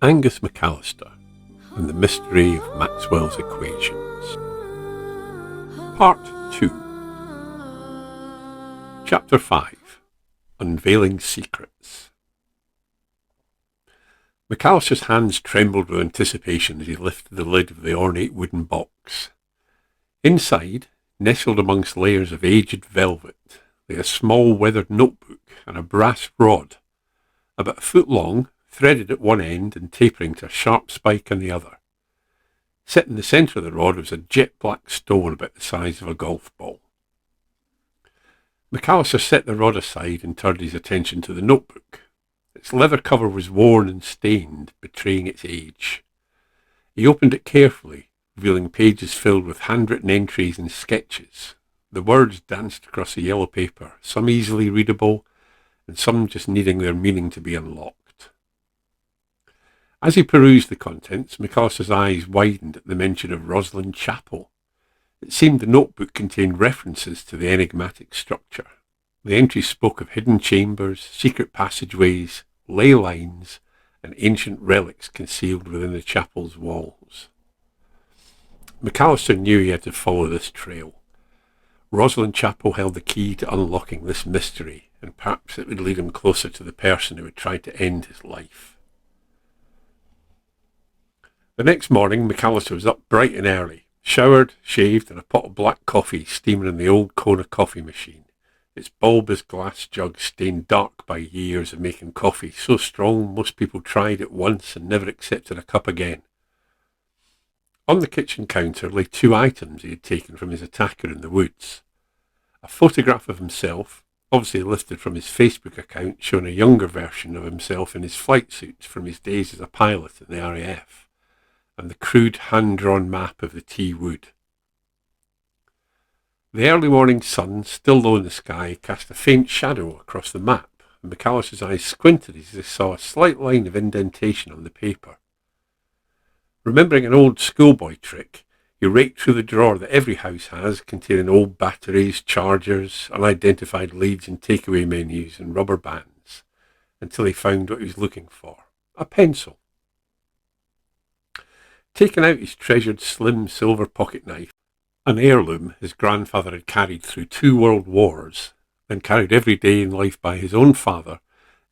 Angus McAllister and the Mystery of Maxwell's Equations. Part 2. Chapter 5. Unveiling Secrets. McAllister's hands trembled with anticipation as he lifted the lid of the ornate wooden box. Inside, nestled amongst layers of aged velvet, lay a small weathered notebook and a brass rod, about a foot long, threaded at one end and tapering to a sharp spike on the other. Set in the centre of the rod was a jet-black stone about the size of a golf ball. McAllister set the rod aside and turned his attention to the notebook. Its leather cover was worn and stained, betraying its age. He opened it carefully, revealing pages filled with handwritten entries and sketches. The words danced across the yellow paper, some easily readable, and some just needing their meaning to be unlocked. As he perused the contents, McAllister's eyes widened at the mention of Rosslyn Chapel. It seemed the notebook contained references to the enigmatic structure. The entries spoke of hidden chambers, secret passageways, ley lines, and ancient relics concealed within the chapel's walls. McAllister knew he had to follow this trail. Rosslyn Chapel held the key to unlocking this mystery, and perhaps it would lead him closer to the person who had tried to end his life. The next morning, McAllister was up bright and early, showered, shaved, and a pot of black coffee steaming in the old Kona coffee machine, its bulbous glass jug stained dark by years of making coffee so strong most people tried it once and never accepted a cup again. On the kitchen counter lay two items he had taken from his attacker in the woods. A photograph of himself, obviously lifted from his Facebook account, showing a younger version of himself in his flight suit from his days as a pilot in the RAF, and the crude hand-drawn map of the T Wood. The early morning sun, still low in the sky, cast a faint shadow across the map, and McAllister's eyes squinted as he saw a slight line of indentation on the paper. Remembering an old schoolboy trick, he raked through the drawer that every house has, containing old batteries, chargers, unidentified leads and takeaway menus and rubber bands, until he found what he was looking for, a pencil. Taking out his treasured slim silver pocket knife, an heirloom his grandfather had carried through 2 world wars, and carried every day in life by his own father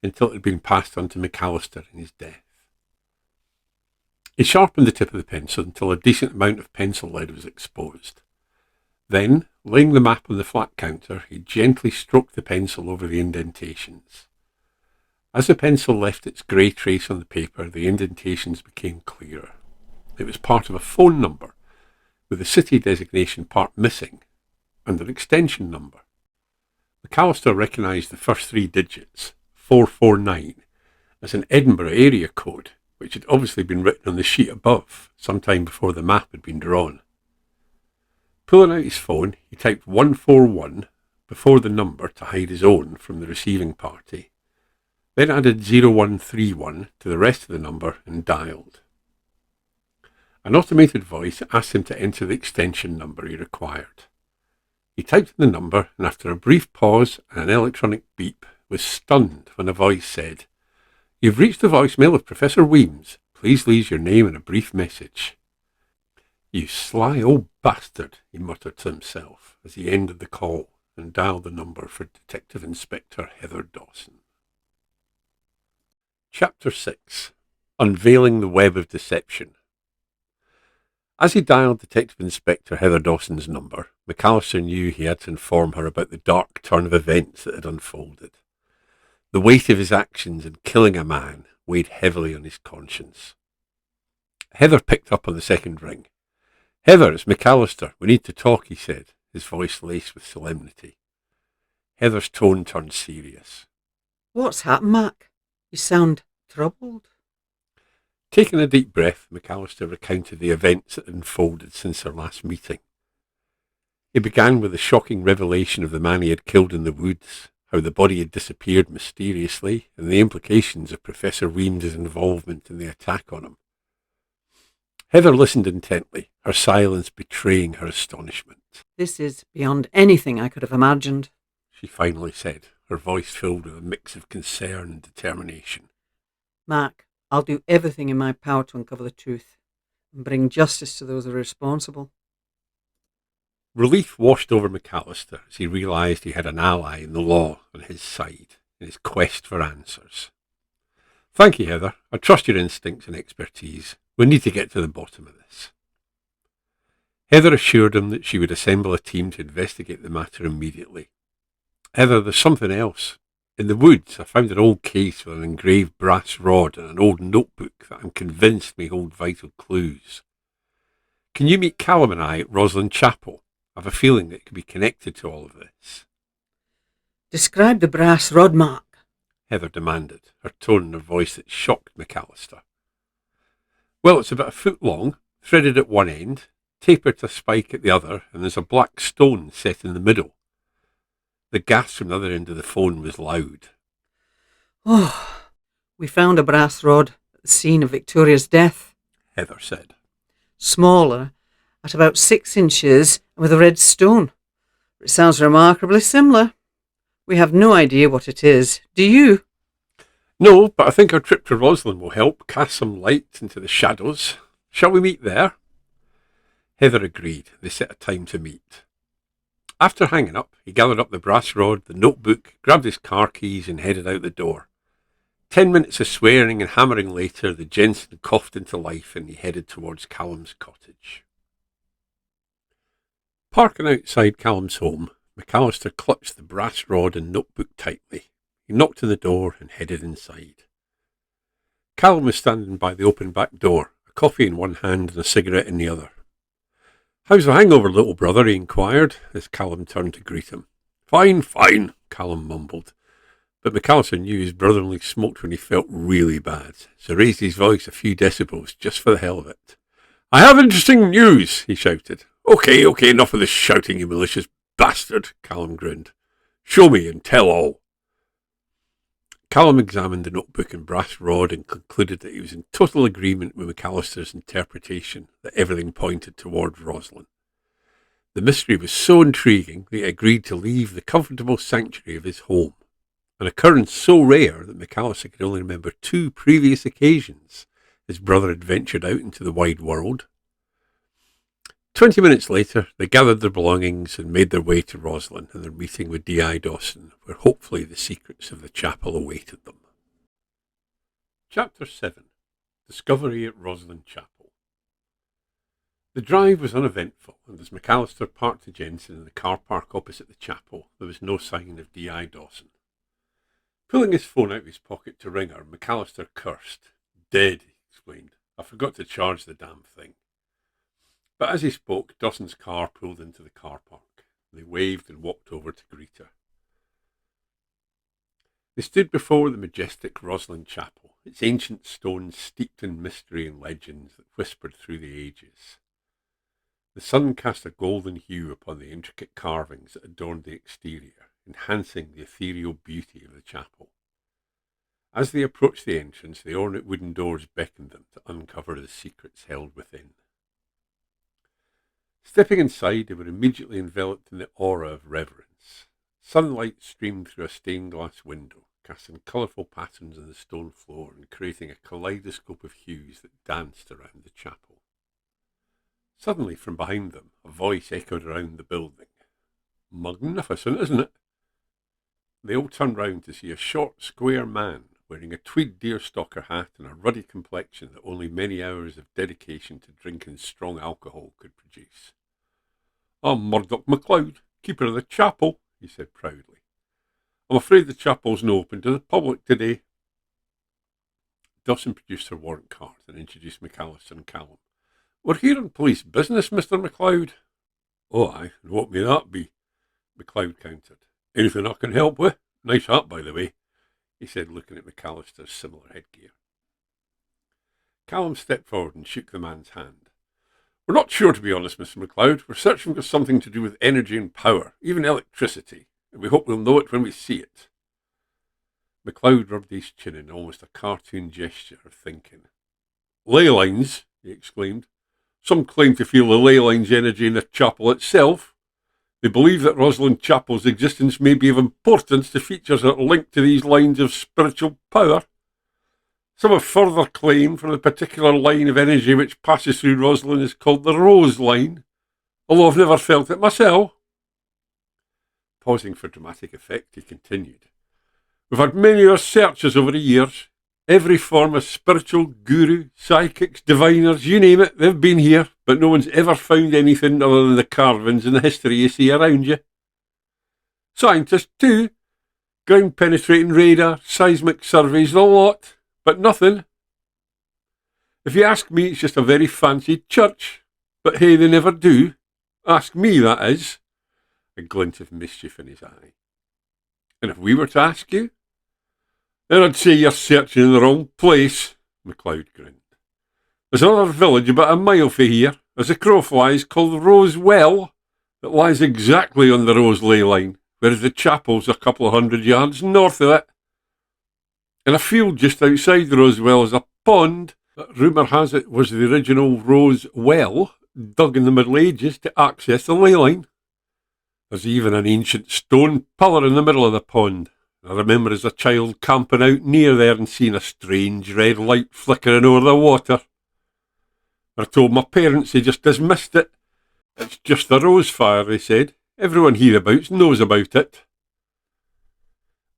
until it had been passed on to McAllister in his death. He sharpened the tip of the pencil until a decent amount of pencil lead was exposed. Then, laying the map on the flat counter, he gently stroked the pencil over the indentations. As the pencil left its grey trace on the paper, the indentations became clearer. It was part of a phone number, with the city designation part missing, and an extension number. McAllister recognised the first 3 digits, 449, as an Edinburgh area code, which had obviously been written on the sheet above, sometime before the map had been drawn. Pulling out his phone, he typed 141 before the number to hide his own from the receiving party, then added 0131 to the rest of the number and dialed. An automated voice asked him to enter the extension number he required. He typed in the number, and after a brief pause and an electronic beep, was stunned when a voice said, "You've reached the voicemail of Professor Weems. Please leave your name and a brief message." "You sly old bastard," he muttered to himself as he ended the call and dialed the number for Detective Inspector Heather Dawson. Chapter 6. Unveiling the Web of Deception. As he dialed Detective Inspector Heather Dawson's number, McAllister knew he had to inform her about the dark turn of events that had unfolded. The weight of his actions in killing a man weighed heavily on his conscience. Heather picked up on the second ring. "Heather, it's McAllister. We need to talk," he said, his voice laced with solemnity. Heather's tone turned serious. "What's happened, Mac? You sound troubled." Taking a deep breath, McAllister recounted the events that had unfolded since their last meeting. He began with the shocking revelation of the man he had killed in the woods, how the body had disappeared mysteriously, and the implications of Professor Weems's involvement in the attack on him. Heather listened intently, her silence betraying her astonishment. "This is beyond anything I could have imagined," she finally said, her voice filled with a mix of concern and determination. "Mac, I'll do everything in my power to uncover the truth and bring justice to those who are responsible. Relief washed over McAllister as he realised he had an ally in the law on his side in his quest for answers. Thank you, Heather. I trust your instincts and expertise. We need to get to the bottom of this. Heather assured him that she would assemble a team to investigate the matter immediately. Heather, there's something else. In the woods, I found an old case with an engraved brass rod and an old notebook that I'm convinced may hold vital clues. Can you meet Callum and I at Roslyn Chapel? I have a feeling that it could be connected to all of this. Describe the brass rod, Mark, Heather demanded, her tone and her voice that shocked McAllister. Well, it's about a foot long, threaded at one end, tapered to a spike at the other, and there's a black stone set in the middle. The gas from the other end of the phone was loud. Oh, we found a brass rod at the scene of Victoria's death, Heather said. Smaller, at about 6 inches, and with a red stone. It sounds remarkably similar. We have no idea what it is. Do you? No, but I think our trip to Roslyn will help cast some light into the shadows. Shall we meet there? Heather agreed. They set a time to meet. After hanging up, he gathered up the brass rod, the notebook, grabbed his car keys and headed out the door. 10 minutes of swearing and hammering later, the Jensen coughed into life and he headed towards Callum's cottage. Parking outside Callum's home, McAllister clutched the brass rod and notebook tightly. He knocked on the door and headed inside. Callum was standing by the open back door, a coffee in one hand and a cigarette in the other. How's the hangover, little brother? He inquired, as Callum turned to greet him. Fine, fine, Callum mumbled. But McAllister knew his brother only smoked when he felt really bad, so raised his voice a few decibels just for the hell of it. I have interesting news, he shouted. Okay, enough of this shouting, you malicious bastard, Callum grinned. Show me and tell all. Callum examined the notebook and brass rod and concluded that he was in total agreement with McAllister's interpretation that everything pointed towards Roslyn. The mystery was so intriguing that he agreed to leave the comfortable sanctuary of his home, an occurrence so rare that McAllister could only remember 2 previous occasions his brother had ventured out into the wide world. 20 minutes later, they gathered their belongings and made their way to Roslyn and their meeting with D.I. Dawson, where hopefully the secrets of the chapel awaited them. Chapter 7. Discovery at Roslyn Chapel. The drive was uneventful, and as McAllister parked the Jensen in the car park opposite the chapel, there was no sign of D.I. Dawson. Pulling his phone out of his pocket to ring her, McAllister cursed. Dead, he explained. I forgot to charge the damn thing. But as he spoke, Dawson's car pulled into the car park. They waved and walked over to greet her. They stood before the majestic Roslyn Chapel, its ancient stones steeped in mystery and legends that whispered through the ages. The sun cast a golden hue upon the intricate carvings that adorned the exterior, enhancing the ethereal beauty of the chapel. As they approached the entrance, the ornate wooden doors beckoned them to uncover the secrets held within. Stepping inside, they were immediately enveloped in the aura of reverence. Sunlight streamed through a stained glass window, casting colourful patterns on the stone floor and creating a kaleidoscope of hues that danced around the chapel. Suddenly, from behind them, a voice echoed around the building. Magnificent, isn't it? They all turned round to see a short, square man wearing a tweed deerstalker hat and a ruddy complexion that only many hours of dedication to drinking strong alcohol could produce. I'm Murdoch MacLeod, keeper of the chapel, he said proudly. I'm afraid the chapel's not open to the public today. Dawson produced her warrant card and introduced McAllister and Callum. We're here on police business, Mr. MacLeod. Oh, aye, and what may that be? MacLeod countered. Anything I can help with? Nice hat, by the way, he said, looking at McAllister's similar headgear. Callum stepped forward and shook the man's hand. We're not sure, to be honest, Mr. MacLeod. We're searching for something to do with energy and power, even electricity, and we hope we'll know it when we see it. MacLeod rubbed his chin in almost a cartoon gesture of thinking. Ley lines, he exclaimed. Some claim to feel the ley lines energy in the chapel itself. They believe that Roslyn Chapel's existence may be of importance to features that are linked to these lines of spiritual power. Some have further claimed from the particular line of energy which passes through Roslyn is called the Rose Line, although I've never felt it myself. Pausing for dramatic effect, he continued. We've had many researchers over the years. Every form of spiritual guru, psychics, diviners, you name it, they've been here, but no one's ever found anything other than the carvings and the history you see around you. Scientists too. Ground penetrating radar, seismic surveys, the lot, but nothing. If you ask me, it's just a very fancied church. But hey, they never do. Ask me, that is. A glint of mischief in his eye. And if we were to ask you? Then I'd say you're searching in the wrong place, MacLeod grinned. There's another village about a mile from here, as the crow flies, called Rose Well, that lies exactly on the Rose Ley line, whereas the chapel's a couple of 100 yards north of it. In a field just outside Rosewell is a pond that rumour has it was the original Rose Well, dug in the Middle Ages to access the ley line. There's even an ancient stone pillar in the middle of the pond. I remember as a child camping out near there and seeing a strange red light flickering over the water. I told my parents they just dismissed it. It's just the rose fire, they said. Everyone hereabouts knows about it.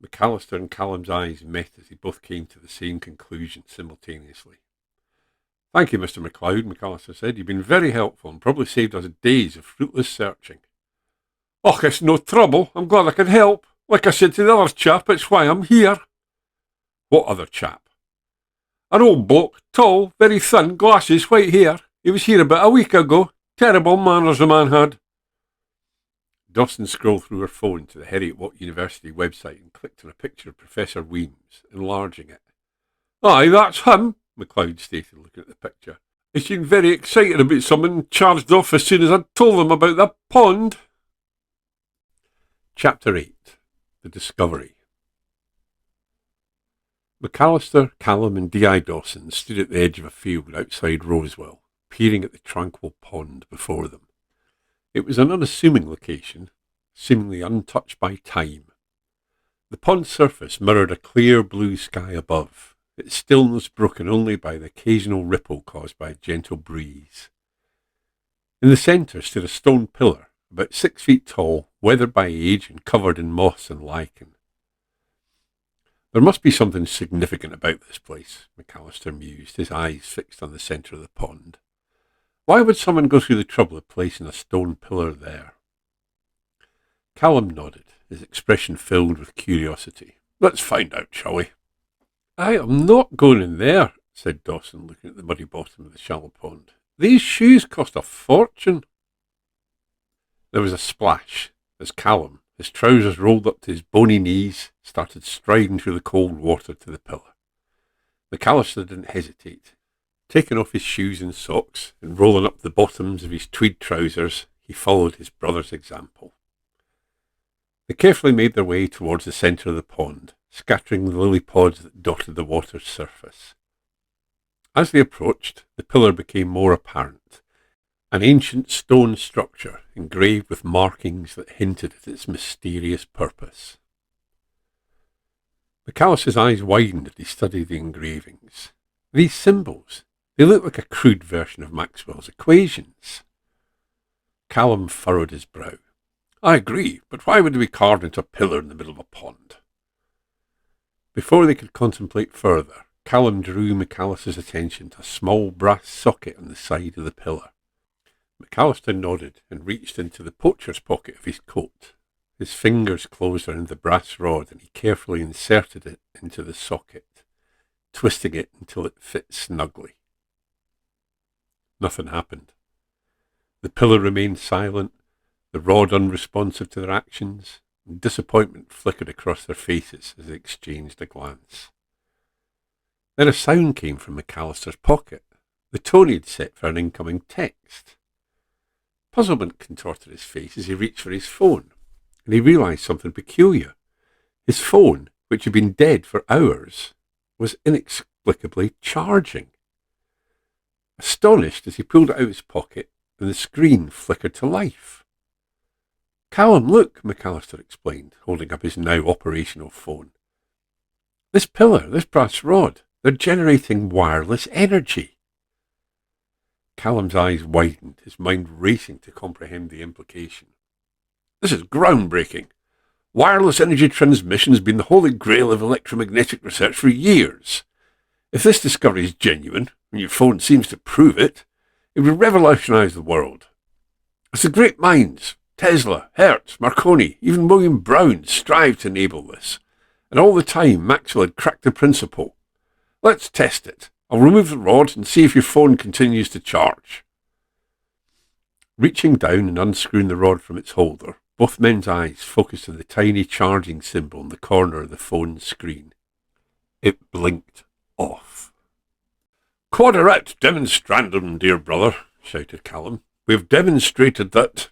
McAllister and Callum's eyes met as they both came to the same conclusion simultaneously. Thank you, Mr. MacLeod, McAllister said. You've been very helpful and probably saved us days of fruitless searching. Och, it's no trouble. I'm glad I could help. Like I said to the other chap, it's why I'm here. What other chap? An old bloke, tall, very thin, glasses, white hair. He was here about a week ago. Terrible manners the man had. Dawson scrolled through her phone to the Heriot-Watt University website and clicked on a picture of Professor Weems, enlarging it. Aye, that's him, MacLeod stated, looking at the picture. He seemed very excited about something and charged off as soon as I'd told him about the pond. Chapter 8. The Discovery. McAllister, Callum and D.I. Dawson stood at the edge of a field outside Rosewell, peering at the tranquil pond before them. It was an unassuming location, seemingly untouched by time. The pond's surface mirrored a clear blue sky above, its stillness broken only by the occasional ripple caused by a gentle breeze. In the centre stood a stone pillar, about 6 feet tall, weathered by age and covered in moss and lichen. There must be something significant about this place, McAllister mused, his eyes fixed on the centre of the pond. Why would someone go through the trouble of placing a stone pillar there? Callum nodded, his expression filled with curiosity. Let's find out, shall we? I am not going in there, said Dawson, looking at the muddy bottom of the shallow pond. These shoes cost a fortune. There was a splash as Callum, his trousers rolled up to his bony knees, started striding through the cold water to the pillar. McAllister didn't hesitate. Taking off his shoes and socks and rolling up the bottoms of his tweed trousers, he followed his brother's example. They carefully made their way towards the centre of the pond, scattering the lily pods that dotted the water's surface. As they approached, the pillar became more apparent, an ancient stone structure engraved with markings that hinted at its mysterious purpose. McAllister's eyes widened as he studied the engravings. These symbols, they look like a crude version of Maxwell's equations. Callum furrowed his brow. I agree, but why would they be carved into a pillar in the middle of a pond? Before they could contemplate further, Callum drew McAllister's attention to a small brass socket on the side of the pillar. McAllister nodded and reached into the poacher's pocket of his coat. His fingers closed around the brass rod and he carefully inserted it into the socket, twisting it until it fit snugly. Nothing happened. The pillar remained silent, the rod unresponsive to their actions, and disappointment flickered across their faces as they exchanged a glance. Then a sound came from McAllister's pocket, the tone he'd set for an incoming text. Puzzlement contorted his face as he reached for his phone, and he realised something peculiar. His phone, which had been dead for hours, was inexplicably charging. Astonished as he pulled it out of his pocket, and the screen flickered to life. Callum, look, McAllister explained, holding up his now operational phone. This pillar, this brass rod, They're generating wireless energy. Callum's eyes widened, his mind racing to comprehend the implication. This is groundbreaking. Wireless energy transmission has been the holy grail of electromagnetic research for years. If this discovery is genuine, and your phone seems to prove it, it would revolutionise the world. As the great minds, Tesla, Hertz, Marconi, even William Brown, strive to enable this. And all the time Maxwell had cracked the principle. Let's test it. I'll remove the rod and see if your phone continues to charge. Reaching down and unscrewing the rod from its holder, both men's eyes focused on the tiny charging symbol in the corner of the phone's screen. It blinked off. "Quaderat demonstrandum, dear brother," shouted Callum. "We have demonstrated that—"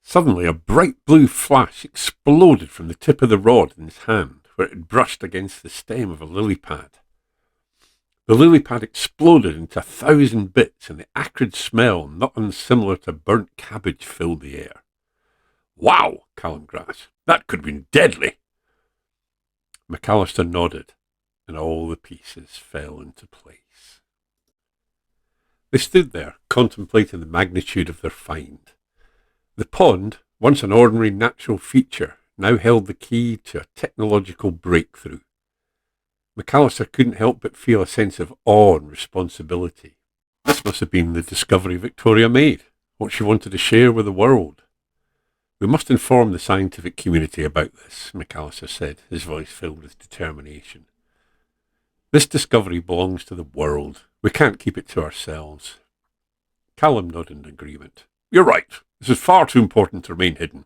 Suddenly a bright blue flash exploded from the tip of the rod in his hand, where it had brushed against the stem of a lily pad. The lily pad exploded into 1,000 bits, and the acrid smell, not unsimilar to burnt cabbage, filled the air. "Wow," Callum gasped. "That could have been deadly." McAllister nodded, and all the pieces fell into place. They stood there, contemplating the magnitude of their find. The pond, once an ordinary natural feature, now held the key to a technological breakthrough. McAllister couldn't help but feel a sense of awe and responsibility. This must have been the discovery Victoria made, what she wanted to share with the world. "We must inform the scientific community about this," McAllister said, his voice filled with determination. "This discovery belongs to the world. We can't keep it to ourselves." Callum nodded in agreement. "You're right. This is far too important to remain hidden.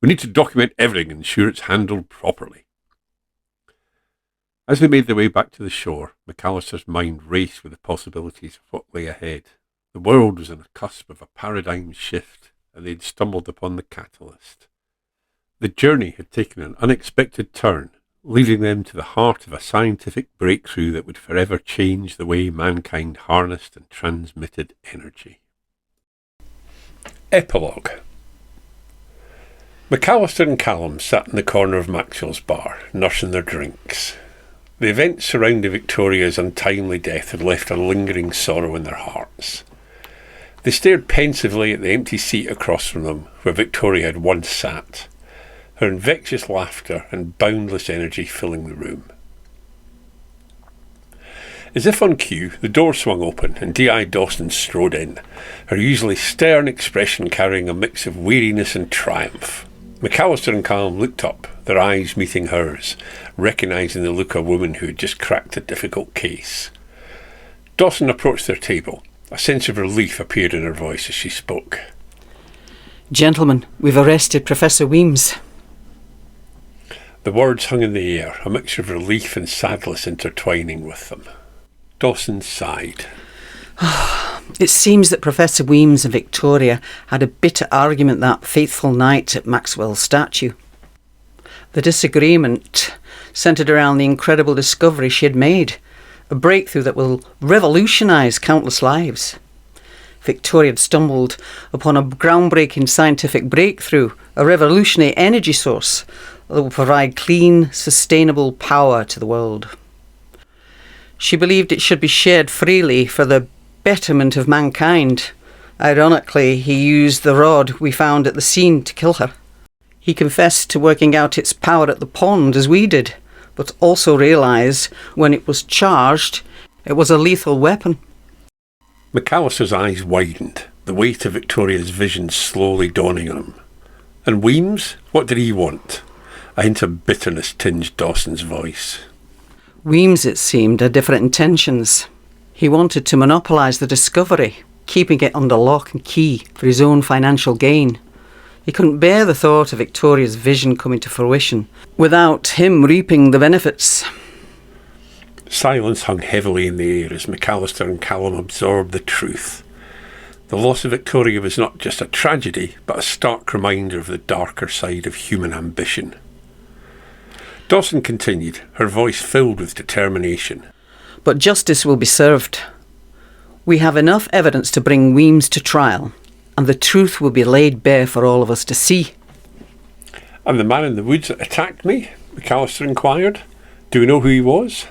We need to document everything and ensure it's handled properly." As they made their way back to the shore, McAllister's mind raced with the possibilities of what lay ahead. The world was on the cusp of a paradigm shift, and they had stumbled upon the catalyst. The journey had taken an unexpected turn, leading them to the heart of a scientific breakthrough that would forever change the way mankind harnessed and transmitted energy. Epilogue. McAllister and Callum sat in the corner of Maxwell's bar, nursing their drinks. The events surrounding Victoria's untimely death had left a lingering sorrow in their hearts. They stared pensively at the empty seat across from them, where Victoria had once sat, her infectious laughter and boundless energy filling the room. As if on cue, the door swung open and D.I. Dawson strode in, her usually stern expression carrying a mix of weariness and triumph. McAllister and Callum looked up, their eyes meeting hers, recognising the look of a woman who had just cracked a difficult case. Dawson approached their table. A sense of relief appeared in her voice as she spoke. "Gentlemen, we've arrested Professor Weems." The words hung in the air, a mixture of relief and sadness intertwining with them. Dawson sighed. "It seems that Professor Weems and Victoria had a bitter argument that fateful night at Maxwell's statue. The disagreement centred around the incredible discovery she had made, a breakthrough that will revolutionise countless lives. Victoria had stumbled upon a groundbreaking scientific breakthrough, a revolutionary energy source that will provide clean, sustainable power to the world. She believed it should be shared freely for the betterment of mankind. Ironically, he used the rod we found at the scene to kill her. He confessed to working out its power at the pond as we did, but also realised when it was charged, it was a lethal weapon." McAllister's eyes widened, the weight of Victoria's vision slowly dawning on him. "And Weems? What did he want?" A hint of bitterness tinged Dawson's voice. Weems, it seemed, had different intentions. He wanted to monopolise the discovery, keeping it under lock and key for his own financial gain. He couldn't bear the thought of Victoria's vision coming to fruition without him reaping the benefits. Silence hung heavily in the air as McAllister and Callum absorbed the truth. The loss of Victoria was not just a tragedy, but a stark reminder of the darker side of human ambition. Dawson continued, her voice filled with determination. "But justice will be served. We have enough evidence to bring Weems to trial, and the truth will be laid bare for all of us to see." "And the man in the woods that attacked me?" McAllister inquired. "Do we know who he was?"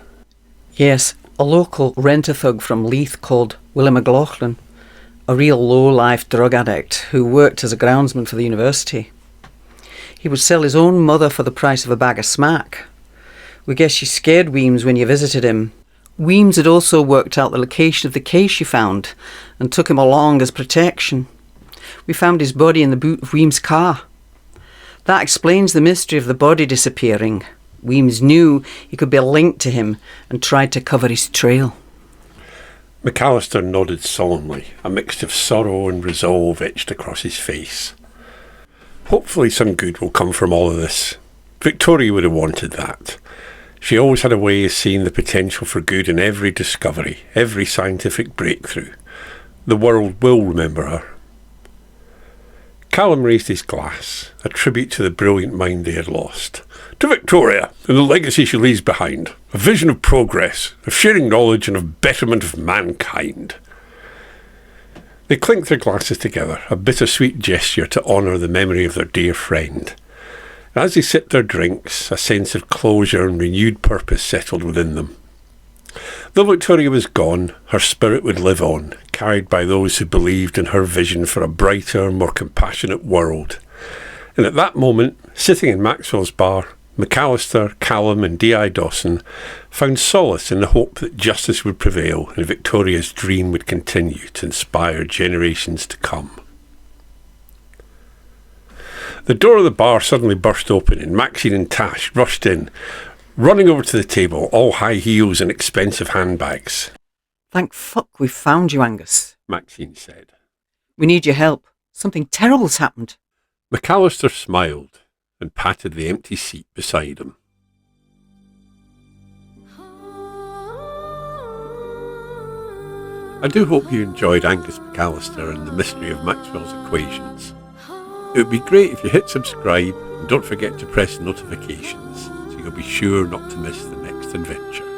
"Yes, A local rent-a-thug from Leith called Willie McLaughlin, a real low-life drug addict who worked as a groundsman for the university. He would sell his own mother for the price of a bag of smack. We guess you scared Weems when you visited him. Weems had also worked out the location of the case you found and took him along as protection. We found his body in the boot of Weems' car. That explains the mystery of the body disappearing. Weems knew he could be linked to him and tried to cover his trail. McAllister nodded solemnly, a mix of sorrow and resolve etched across his face. Hopefully some good will come from all of this. Victoria would have wanted that. She always had a way of seeing the potential for good in every discovery, every scientific breakthrough. The world will remember her. Callum raised his glass, a tribute to the brilliant mind they had lost. To Victoria and the legacy she leaves behind. A vision of progress, of sharing knowledge and of betterment of mankind. They clinked their glasses together, a bittersweet gesture to honour the memory of their dear friend. As they sipped their drinks, a sense of closure and renewed purpose settled within them. Though Victoria was gone, her spirit would live on, carried by those who believed in her vision for a brighter, more compassionate world. And at that moment, sitting in Maxwell's bar, McAllister, Callum and D.I. Dawson found solace in the hope that justice would prevail and Victoria's dream would continue to inspire generations to come. The door of the bar suddenly burst open and Maxine and Tash rushed in, running over to the table, all high heels and expensive handbags. "Thank fuck we've found you, Angus," Maxine said. "We need your help. Something terrible's happened." McAllister smiled and patted the empty seat beside him. I do hope you enjoyed Angus McAllister and the mystery of Maxwell's equations. It would be great if you hit subscribe and don't forget to press notifications so you'll be sure not to miss the next adventure.